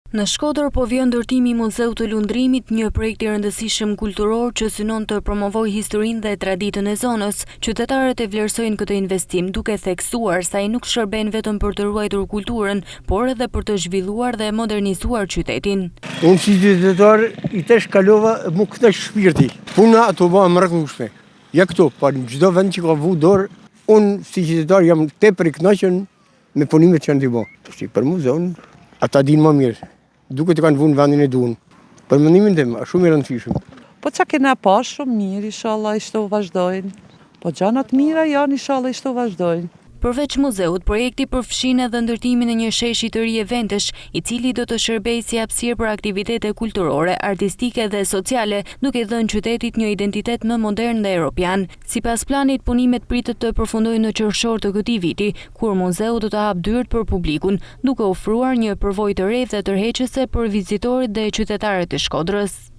Në Shkodër po vjen ndërtimi i Muzeut të Lundrimit, një projekt i rëndësishëm kulturor që synon të promovojë historinë dhe traditën e zonës. Qytetarët e vlerësojnë këtë investim, duke theksuar se ai nuk shërben vetëm për të ruajtur kulturën, por edhe për të zhvilluar dhe modernizuar qytetin. Unë si qytetar i tesh kalova më kthesh shpirti. Puna ato bëhen mrekullueshme. Ja këtu, po në çdo vend që ka vu dorë, unë si qytetar jam tepër i kënaqur me punimet që janë të bëjë. Si për muzeun, ata dinë më mirë. Duke të kanë vunë vendin e duan. Për mendimin tim, është shumë i rëndësishëm. Po çka kena pa shumë mirë, inshallah ishte u vazhdojnë. Po gjanat mira janë, inshallah ishte u vazhdojnë. Përveç muzeut, projekti përfshin edhe ndërtimin e një sheshi të ri eventesh, i cili do të shërbejë si hapësirë për aktivitete kulturore, artistike dhe sociale, duke dhënë qytetit një identitet më modern dhe europian. Sipas planit, punimet pritet të përfundojnë në qershor të këtij viti, kur muzeu do të hapë dyert për publikun, duke ofruar një përvojë të re dhe tërheqëse për vizitorët dhe qytetarët e Shkodrës.